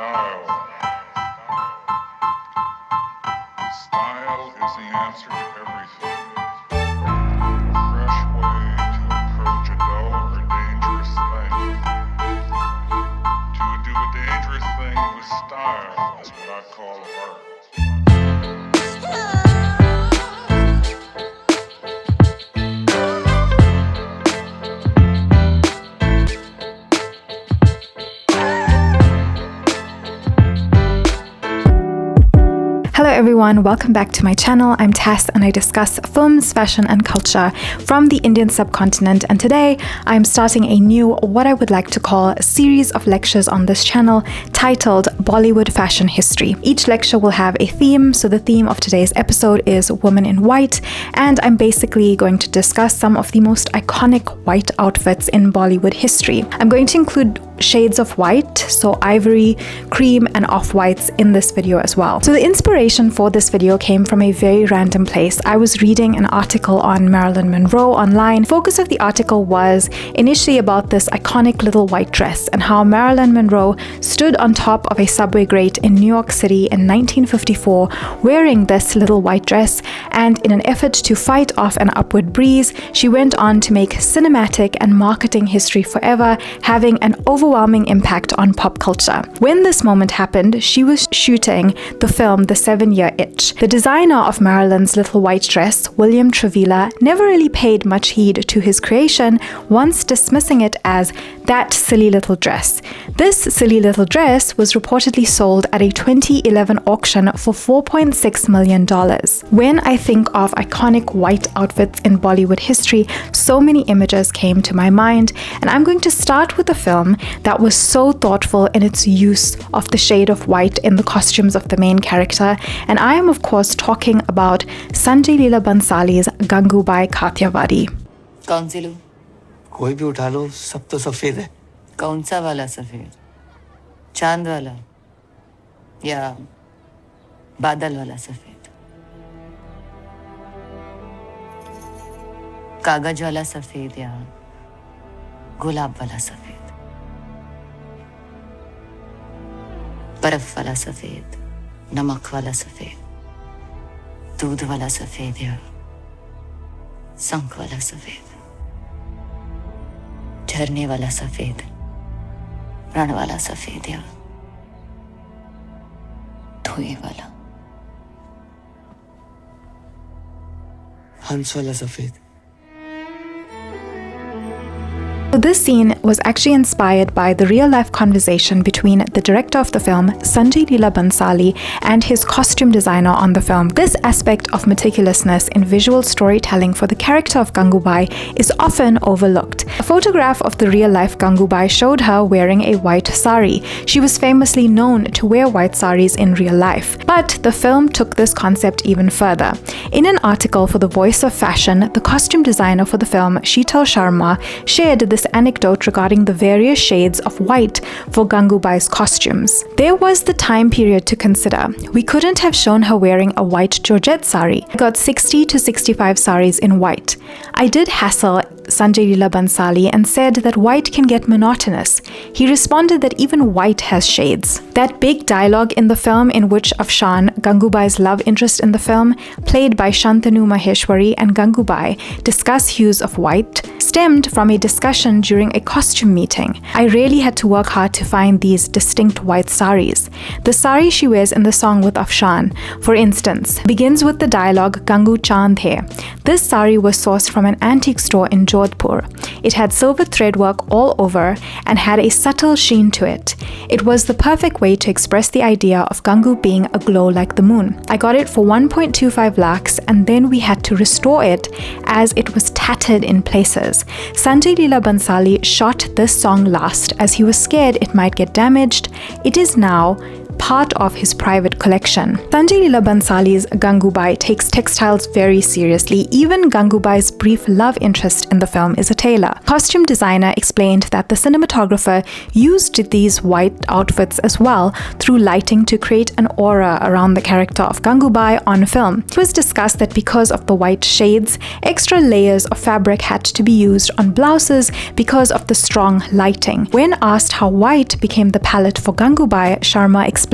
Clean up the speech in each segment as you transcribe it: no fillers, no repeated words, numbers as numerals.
Style. Style is the answer to everything. A fresh way to approach a dull or dangerous thing. To do a dangerous thing with style is what I call art. Hello everyone, welcome back to my channel. I'm Tess and I discuss films, fashion and culture from the Indian subcontinent, and today I'm starting a new, what I would like to call, a series of lectures on this channel titled Bollywood Fashion History. Each lecture will have a theme, so the theme of today's episode is Women in White, and I'm basically going to discuss some of the most iconic white outfits in Bollywood history. I'm going to include shades of white, so ivory, cream and off-whites in this video as well. So the inspiration for this video came from a very random place. I was reading an article on Marilyn Monroe online. The focus of the article was initially about this iconic little white dress and how Marilyn Monroe stood on top of a subway grate in New York City in 1954 wearing this little white dress, and in an effort to fight off an upward breeze, she went on to make cinematic and marketing history forever, having an overwhelming impact on pop culture. When this moment happened, she was shooting the film The 7-Year Itch. The designer of Marilyn's little white dress, William Travilla, never really paid much heed to his creation, once dismissing it as that silly little dress. This silly little dress was reportedly sold at a 2011 auction for $4.6 million. When I think of iconic white outfits in Bollywood history, so many images came to my mind, and I'm going to start with a film that was so thoughtful in its use of the shade of white in the costumes of the main character, and I am of course talking about Sanjay Leela Bhansali's Gangubai Kathiawadi. कौन सी लूं? कोई भी उठा लो, सब तो सफेद है। कौन सा वाला सफेद? चांद वाला या बादल वाला सफेद? कागज वाला सफेद या गुलाब वाला सफेद? बर्फ वाला सफेद, नमक वाला सफेद, दूध वाला सफेद या शंख वाला सफेद, झरने वाला सफेद, रण वाला सफेद या धुएं वाला? हंस वाला सफेद। This scene was actually inspired by the real-life conversation between the director of the film, Sanjay Leela Bhansali, and his costume designer on the film. This aspect of meticulousness in visual storytelling for the character of Gangubai is often overlooked. A photograph of the real-life Gangubai showed her wearing a white sari. She was famously known to wear white saris in real life. But the film took this concept even further. In an article for The Voice of Fashion, the costume designer for the film, Sheetal Sharma, shared this anecdote regarding the various shades of white for Gangubai's costumes. There was the time period to consider. We couldn't have shown her wearing a white Georgette sari. I got 60 to 65 saris in white. I did hassle Sanjay Leela Bhansali and said that white can get monotonous. He responded that even white has shades. That big dialogue in the film in which Afshan, Gangubai's love interest in the film, played by Shantanu Maheshwari, and Gangubai discuss hues of white, stemmed from a discussion during a costume meeting. I really had to work hard to find these distinct white saris. The sari she wears in the song with Afshan, for instance, begins with the dialogue Gangu Chand Hai. This sari was sourced from an antique store in Jodhpur. It had silver threadwork all over and had a subtle sheen to it. It was the perfect way to express the idea of Gangu being aglow like the moon. I got it for 1.25 lakhs, and then we had to restore it as it was tattered in places. Sanjay Leela Bhansali shot this song last as he was scared it might get damaged. It is now part of his private collection. Sanjay Leela Bhansali's Gangubai takes textiles very seriously. Even Gangubai's brief love interest in the film is a tailor. Costume designer explained that the cinematographer used these white outfits as well through lighting to create an aura around the character of Gangubai on film. It was discussed that because of the white shades, extra layers of fabric had to be used on blouses because of the strong lighting. When asked how white became the palette for Gangubai, Sharma explained,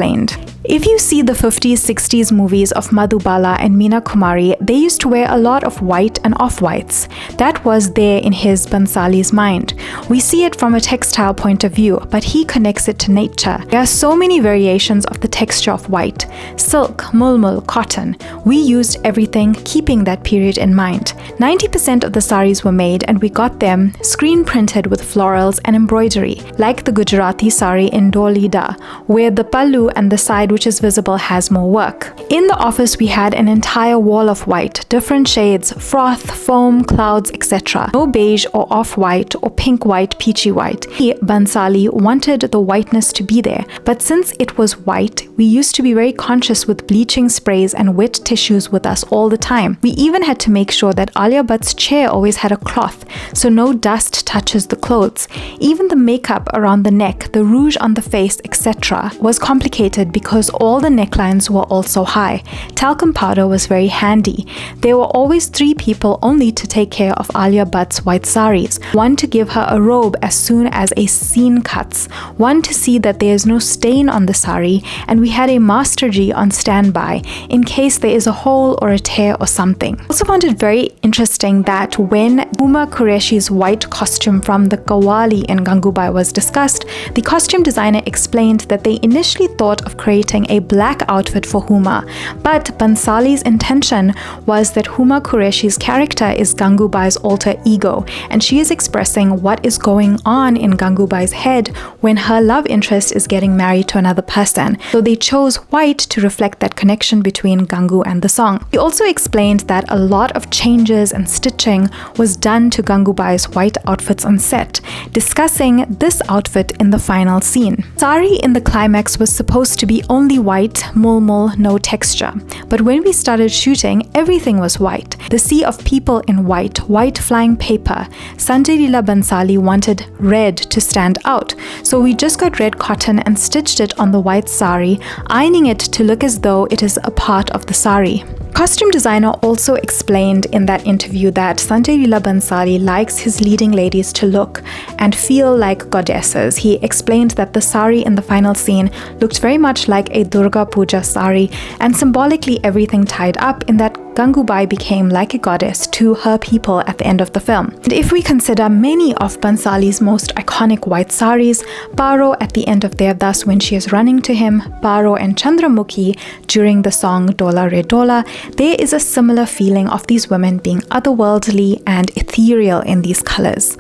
"If you see the 50s, 60s movies of Madhubala and Meena Kumari, they used to wear a lot of white and off-whites. That was there in his Bhansali's mind. We see it from a textile point of view, but he connects it to nature. There are so many variations of the texture of white. Silk, mulmul, cotton. We used everything, keeping that period in mind. 90% of the saris were made and we got them screen printed with florals and embroidery, like the Gujarati sari in Dolida, where the pallu and the side which is visible has more work. In the office we had an entire wall of white, different shades, froth, foam, clouds, etc. No beige or off-white or pink-white, peachy-white. He, Bhansali, wanted the whiteness to be there, but since it was white, we used to be very conscious with bleaching sprays and wet tissues with us all the time. We even had to make sure that Alia Bhatt's chair always had a cloth, so no dust touches the clothes. Even the makeup around the neck, the rouge on the face, etc. was complicated because all the necklines were also high. Talcum powder was very handy. There were always 3 people only to take care of Alia Bhatt's white saris. One to give her a robe as soon as a scene cuts, one to see that there is no stain on the sari, and we had a master G on standby in case there is a hole or a tear or something. I also found it very interesting that when Huma Qureshi's white costume from the Qawwali in Gangubai was discussed, the costume designer explained that they initially thought of creating a black outfit for Huma, but Bhansali's intention was that Huma Qureshi's character is Gangubai's alter ego, and she is expressing what is going on in Gangubai's head when her love interest is getting married to another person. So they chose white to reflect that connection between Gangu and the song. He also explained that a lot of changes and stitching was done to Gangubai's white outfits on set, discussing this outfit in the final scene. Sari in the climax was supposed to be only white, mulmul, no texture. But when we started shooting, everything was white. The sea of people in white, white flying paper. Sanjay Leela Bhansali wanted red to stand out, so we just got red cotton and stitched it on the white sari, ironing it to look as though it is a part of the sari. Costume designer also explained in that interview that Sanjay Leela Bhansali likes his leading ladies to look and feel like goddesses. He explained that the sari in the final scene looked very much like a Durga Puja sari, and symbolically everything tied up in that Gangubai became like a goddess to her people at the end of the film. And if we consider many of Bhansali's most iconic white saris, Paro at the end of Devdas when she is running to him, Paro and Chandramukhi during the song Dola Re Dola, there is a similar feeling of these women being otherworldly and ethereal in these colors.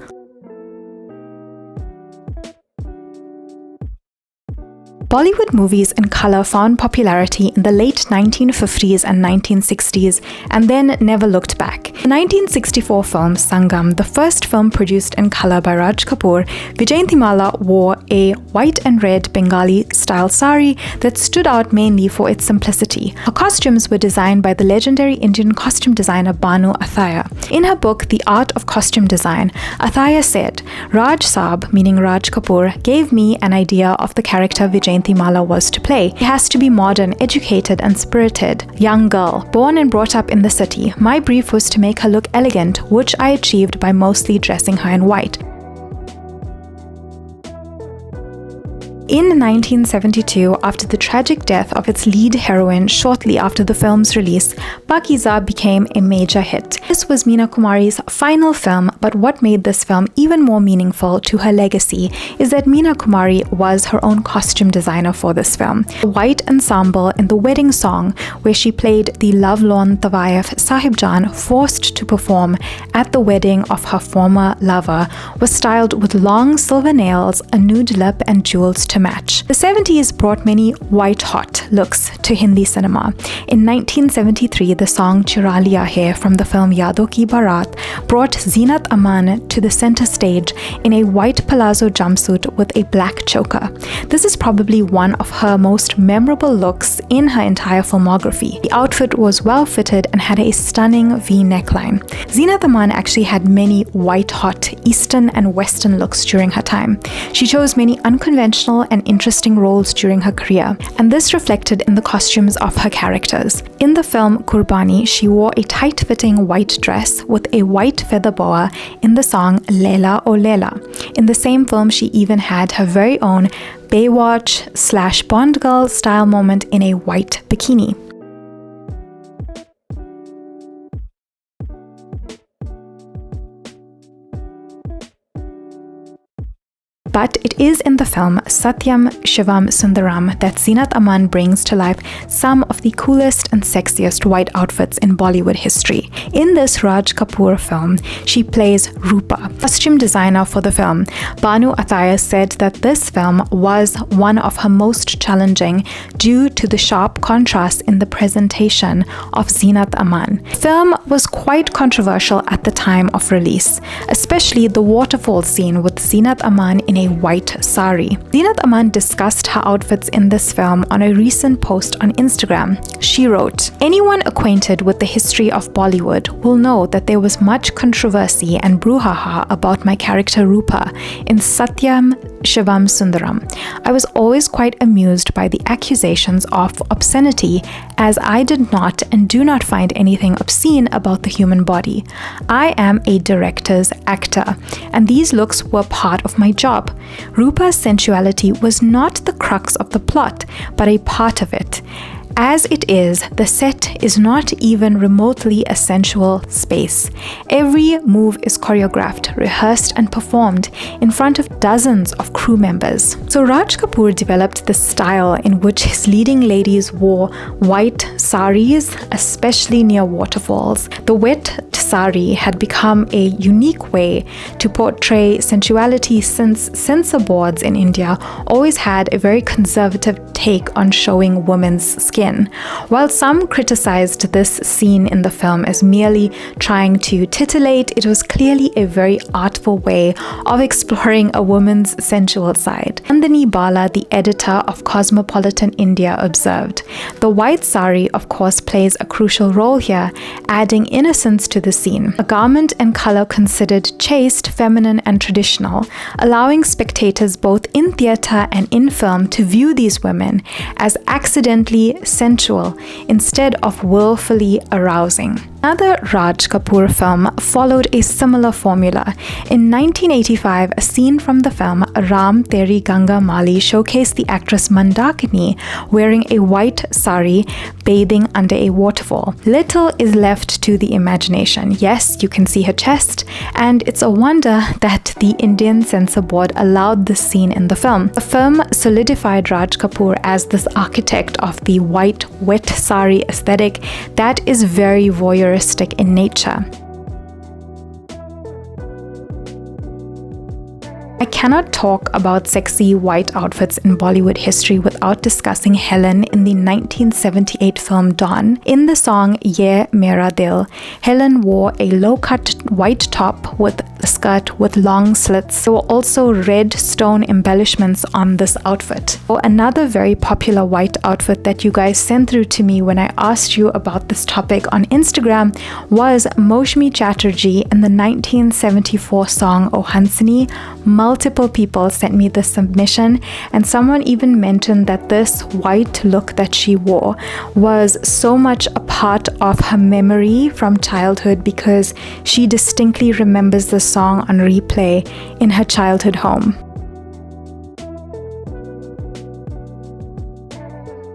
Bollywood movies in color found popularity in the late 1950s and 1960s and then never looked back. The 1964 film Sangam, the first film produced in color by Raj Kapoor, Vijayanthimala wore a white and red Bengali style sari that stood out mainly for its simplicity. Her costumes were designed by the legendary Indian costume designer Banu Athaya. In her book The Art of Costume Design, Athaya said, "Raj Saab, meaning Raj Kapoor, gave me an idea of the character Vijayanthimala was to play. He has to be modern, educated and spirited. Young girl, born and brought up in the city. My brief was to make her look elegant, which I achieved by mostly dressing her in white." In 1972, after the tragic death of its lead heroine shortly after the film's release, Pakiza became a major hit. This was Meena Kumari's final film, but what made this film even more meaningful to her legacy is that Meena Kumari was her own costume designer for this film. The white ensemble in the wedding song, where she played the lovelorn Tawayef Sahibjan forced to perform at the wedding of her former lover, was styled with long silver nails, a nude lip and jewels to to match. The 70s brought many white-hot looks to Hindi cinema. In 1973, the song Chura Liya Hai from the film Yadon Ki Barat brought Zeenat Aman to the center stage in a white palazzo jumpsuit with a black choker. This is probably one of her most memorable looks in her entire filmography. The outfit was well fitted and had a stunning V neckline. Zeenat Aman actually had many white-hot Eastern and Western looks during her time. She chose many unconventional and interesting roles during her career, and this reflected in the costumes of her characters. In the film Kurbani, she wore a tight-fitting white dress with a white feather boa in the song Leela O Leela. In the same film, she even had her very own Baywatch/Bond girl style moment in a white bikini. But it is in the film Satyam Shivam Sundaram that Zeenat Aman brings to life some of the coolest and sexiest white outfits in Bollywood history. In this Raj Kapoor film, she plays Rupa, costume designer for the film. Banu Ataya said that this film was one of her most challenging due to the sharp contrast in the presentation of Zeenat Aman. The film was quite controversial at the time of release, especially the waterfall scene with Zeenat Aman in a white sari. Zeenat Aman discussed her outfits in this film on a recent post on Instagram. She wrote, "Anyone acquainted with the history of Bollywood will know that there was much controversy and brouhaha about my character Rupa in Satyam Shivam Sundaram. I was always quite amused by the accusations of obscenity, as I did not and do not find anything obscene about the human body. I am a director's actor, and these looks were part of my job. Rupa's sensuality was not the crux of the plot, but a part of it. As it is, the set is not even remotely a sensual space. Every move is choreographed, rehearsed, and performed in front of dozens of crew members." So Raj Kapoor developed this style in which his leading ladies wore white saris, especially near waterfalls. The wet sari had become a unique way to portray sensuality, since censor boards in India always had a very conservative take on showing women's skin. While some criticized this scene in the film as merely trying to titillate, it was clearly a very artful way of exploring a woman's sensual side. Nandini Bala, the editor of Cosmopolitan India, observed, "The white sari, of course, plays a crucial role here, adding innocence to the scene. A garment and color considered chaste, feminine, and traditional, allowing spectators both in theatre and in film to view these women as accidentally sensual instead of willfully arousing." Another Raj Kapoor film followed a similar formula. In 1985, a scene from the film Ram Teri Ganga Mali showcased the actress Mandakini wearing a white sari bathing under a waterfall. Little is left to the imagination. Yes, you can see her chest, and it's a wonder that the Indian censor board allowed this scene in the film. The film solidified Raj Kapoor as this architect of the white, wet sari aesthetic that is very voyeuristic in nature. I cannot talk about sexy white outfits in Bollywood history without discussing Helen in the 1978 film Dawn. In the song Ye Mera Dil, Helen wore a low-cut white top with a skirt with long slits. There were also red stone embellishments on this outfit. Another very popular white outfit that you guys sent through to me when I asked you about this topic on Instagram was Moushmi Chatterjee in the 1974 song O Hansini. Multiple people sent me this submission, and someone even mentioned that this white look that she wore was so much a part of her memory from childhood because she distinctly remembers the song on replay in her childhood home.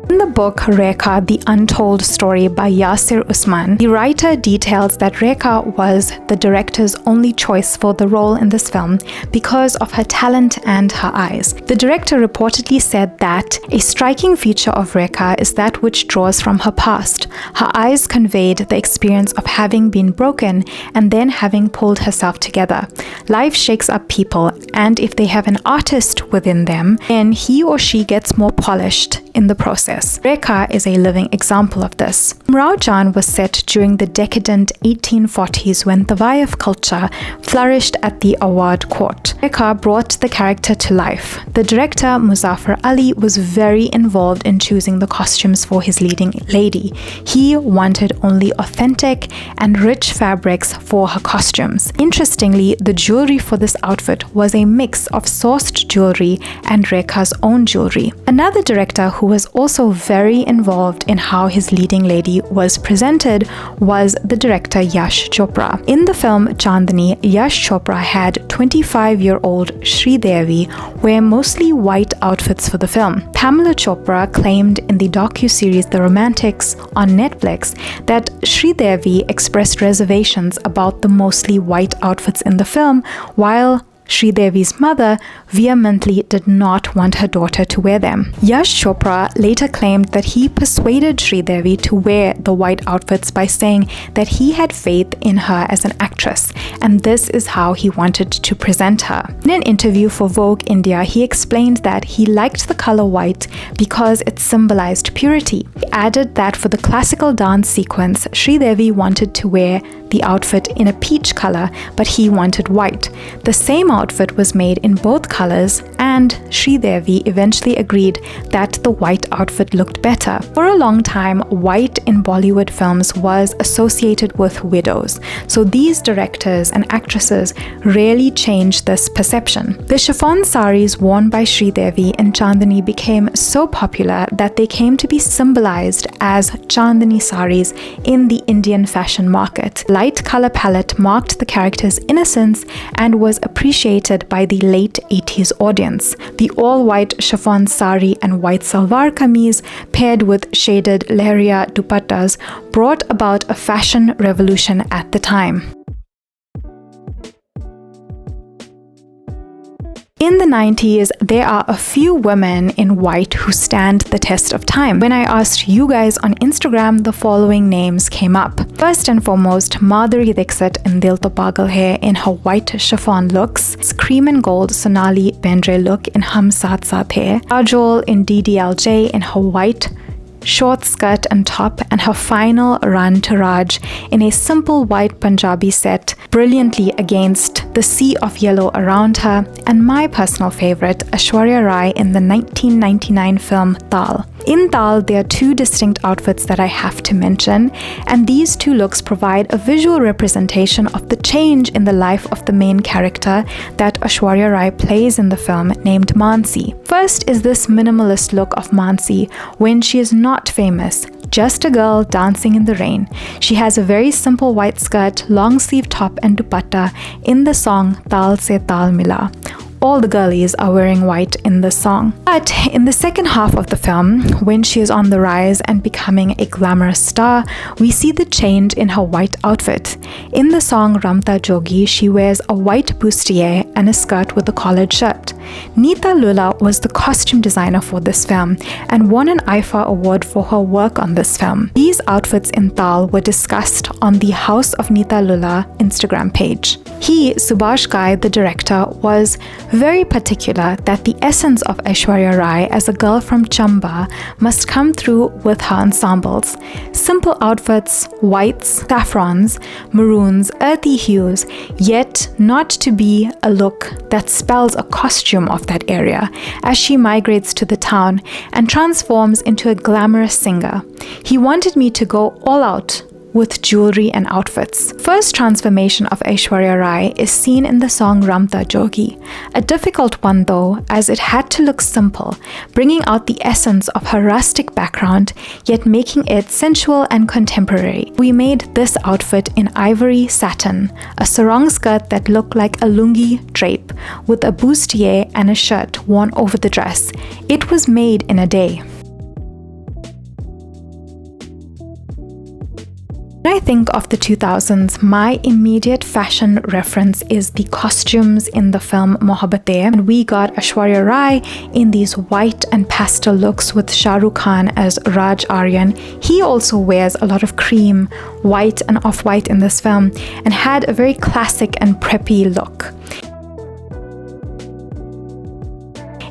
In the book Rekha, The Untold Story by Yasir Usman, the writer details that Rekha was the director's only choice for the role in this film because of her talent and her eyes. The director reportedly said that a striking feature of Rekha is that which draws from her past. Her eyes conveyed the experience of having been broken and then having pulled herself together. Life shakes up people, and if they have an artist within them, then he or she gets more polished in the process. Rekha is a living example of this. Rao Jan was set during the decadent 1840s when the Vaif culture flourished at the Awadh court. Rekha brought the character to life. The director, Muzaffar Ali, was very involved in choosing the costumes for his leading lady. He wanted only authentic and rich fabrics for her costumes. Interestingly, the jewelry for this outfit was a mix of sourced jewelry and Rekha's own jewelry. Another director who was also very involved in how his leading lady was presented was the director Yash Chopra. In the film Chandni, Yash Chopra had 25-year-old Sridevi wear mostly white outfits for the film. Pamela Chopra claimed in the docu-series The Romantics on Netflix that Sridevi expressed reservations about the mostly white outfits in the film, while Sridevi's mother vehemently did not want her daughter to wear them. Yash Chopra later claimed that he persuaded Sridevi to wear the white outfits by saying that he had faith in her as an actress, and this is how he wanted to present her. In an interview for Vogue India, he explained that he liked the color white because it symbolized purity. He added that for the classical dance sequence, Sridevi wanted to wear the outfit in a peach color, but he wanted white. The same outfit was made in both colors, and Sridevi eventually agreed that the white outfit looked better. For a long time, white in Bollywood films was associated with widows, so these directors and actresses really changed this perception. The chiffon saris worn by Sridevi in Chandni became so popular that they came to be symbolized as Chandni saris in the Indian fashion market. Light color palette marked the character's innocence and was appreciated by the late 80s audience. The all-white chiffon sari and white salwar kameez paired with shaded lehriya dupattas brought about a fashion revolution at the time. In the 90s, there are a few women in white who stand the test of time. When I asked you guys on Instagram, the following names came up. First and foremost, Madhuri Dixit in Dil To Pagal Hai in her white chiffon looks, Cream and Gold Sonali Bendre look in Hum Saath Saath Hai, Kajol in DDLJ in her white short skirt and top, and her final run to Raj in a simple white Punjabi set brilliantly against the sea of yellow around her, and my personal favorite, Aishwarya Rai in the 1999 film Tal. In Tal, there are two distinct outfits that I have to mention, and these two looks provide a visual representation of the change in the life of the main character that Aishwarya Rai plays in the film, named Mansi. First is this minimalist look of Mansi when she is not famous, just a girl dancing in the rain. She has a very simple white skirt, long sleeve top and dupatta in the song Tal Se Tal Mila. All the girlies are wearing white in this song. But in the second half of the film, when she is on the rise and becoming a glamorous star, we see the change in her white outfit. In the song Ramta Jogi, she wears a white bustier and a skirt with a collared shirt. Neeta Lula was the costume designer for this film and won an IFA award for her work on this film. These outfits in Tal were discussed on the House of Neeta Lula Instagram page. He, Subhash Ghai, the director, was very particular that the essence of Aishwarya Rai as a girl from Chamba must come through with her ensembles. Simple outfits, whites, saffrons, maroons, earthy hues, yet not to be a look that spells a costume of that area as she migrates to the town and transforms into a glamorous singer. He wanted me to go all out with jewelry and outfits. First transformation of Aishwarya Rai is seen in the song Ramta Jogi, a difficult one though, as it had to look simple, bringing out the essence of her rustic background, yet making it sensual and contemporary. We made this outfit in ivory satin, a sarong skirt that looked like a lungi drape, with a bustier and a shirt worn over the dress. It was made in a day. When I think of the 2000s, my immediate fashion reference is the costumes in the film Mohabbatein. And we got Aishwarya Rai in these white and pastel looks with Shah Rukh Khan as Raj Aryan. He also wears a lot of cream, white and off-white in this film, and had a very classic and preppy look.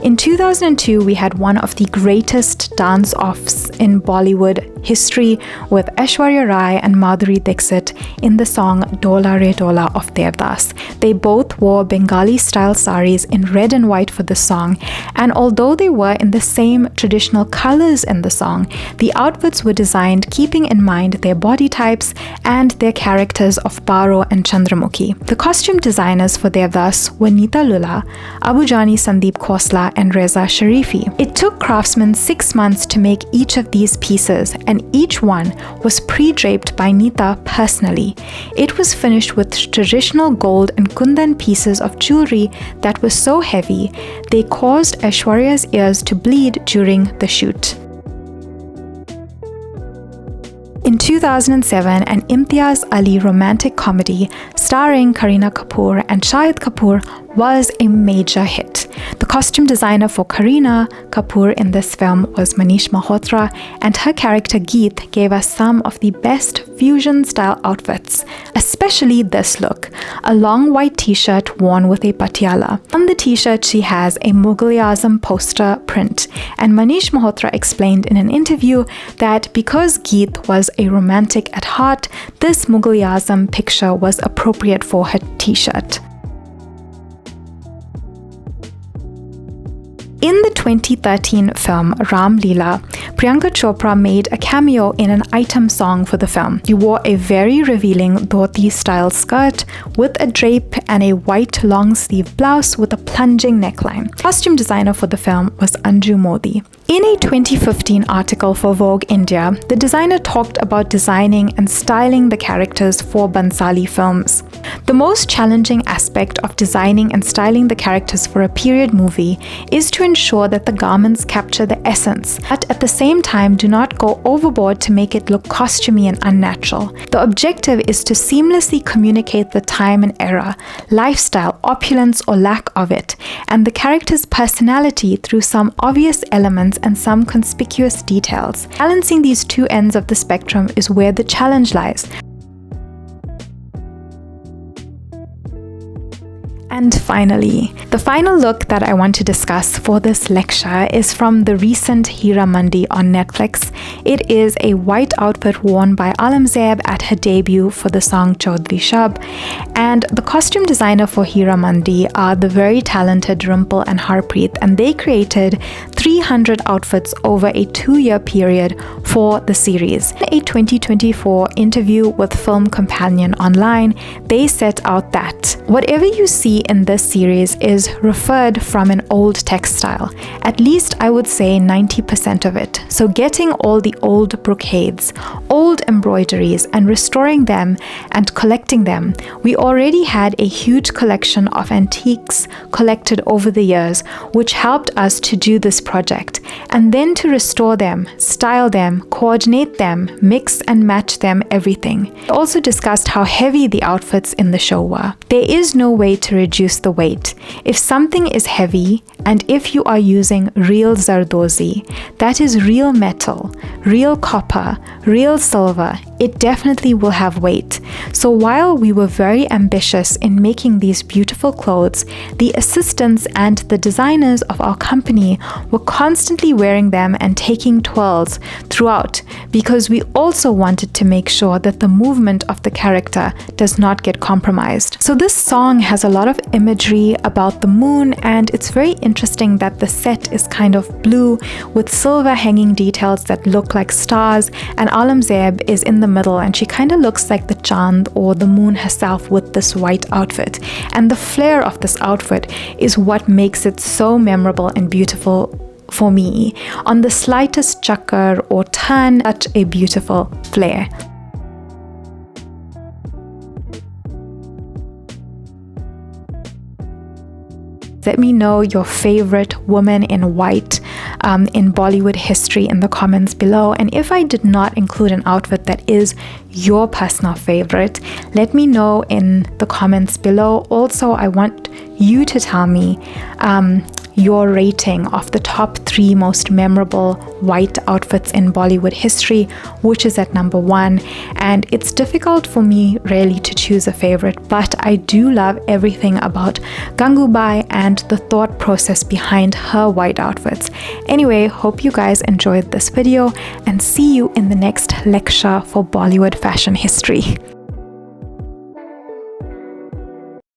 In 2002, we had one of the greatest dance-offs in Bollywood history with Aishwarya Rai and Madhuri Dixit in the song Dola Re Dola of Devdas. They both wore Bengali-style saris in red and white for the song, and although they were in the same traditional colors in the song, the outfits were designed keeping in mind their body types and their characters of Paro and Chandramukhi. The costume designers for Devdas were Neeta Lulla, Abujani Sandeep Khosla, and Reza Sharifi. It took craftsmen 6 months to make each of these pieces, and each one was pre-draped by Neeta personally. It was finished with traditional gold and kundan pieces of jewelry that were so heavy, they caused Aishwarya's ears to bleed during the shoot. In 2007, an Imtiaz Ali romantic comedy starring Kareena Kapoor and Shahid Kapoor was a major hit. The costume designer for Kareena Kapoor in this film was Manish Malhotra, and her character Geet gave us some of the best fusion-style outfits, especially this look, a long white t-shirt worn with a patiala. On the t-shirt, she has a Mughal-e-Azam poster print, and Manish Malhotra explained in an interview that because Geet was a romantic at heart, this Mughal-e-Azam picture was appropriate for her t-shirt. In the 2013 film Ram Leela, Priyanka Chopra made a cameo in an item song for the film. She wore a very revealing dhoti-style skirt with a drape and a white long-sleeve blouse with a plunging neckline. Costume designer for the film was Anju Modi. In a 2015 article for Vogue India, the designer talked about designing and styling the characters for Bhansali films. The most challenging aspect of designing and styling the characters for a period movie is to ensure that the garments capture the essence, but at the same time do not go overboard to make it look costumey and unnatural. The objective is to seamlessly communicate the time and era, lifestyle, opulence or lack of it, and the character's personality through some obvious elements and some conspicuous details. Balancing these two ends of the spectrum is where the challenge lies. And finally, the final look that I want to discuss for this lecture is from the recent Hira Mandi on Netflix. It is a white outfit worn by Aurangzeb at her debut for the song Chaudhry Shab, and the costume designer for Hira Mandi are the very talented Rumple and Harpreet, and they created 300 outfits over a 2-year period for the series. In a 2024 interview with Film Companion Online, they set out that whatever you see in this series is referred from an old textile, at least I would say 90% of it. So getting all the old brocades, old embroideries and restoring them and collecting them, we already had a huge collection of antiques collected over the years, which helped us to do this project, and then to restore them, style them, coordinate them, mix and match them, everything. We also discussed how heavy the outfits in the show were. There is no way to reduce the weight. If something is heavy, and if you are using real Zardozi, that is real metal, real copper, real silver, it definitely will have weight. So while we were very ambitious in making these beautiful clothes, the assistants and the designers of our company were constantly wearing them and taking twirls throughout, because we also wanted to make sure that the movement of the character does not get compromised. So this song has a lot of imagery about the moon, and it's very interesting that the set is kind of blue with silver hanging details that look like stars, and Aurangzeb is in the middle and she kind of looks like the Chand or the moon herself with this white outfit. And the flare of this outfit is what makes it so memorable and beautiful for me. On the slightest chakkar or turn, such a beautiful flare. Let me know your favorite woman in white in Bollywood history in the comments below. And if I did not include an outfit that is your personal favorite, let me know in the comments below. Also, I want you to tell me your rating of the top 3 most memorable white outfits in Bollywood history, which is at number 1. And it's difficult for me really to choose a favorite, but I do love everything about Gangubai and the thought process behind her white outfits. Anyway, hope you guys enjoyed this video and see you in the next lecture for Bollywood fashion history.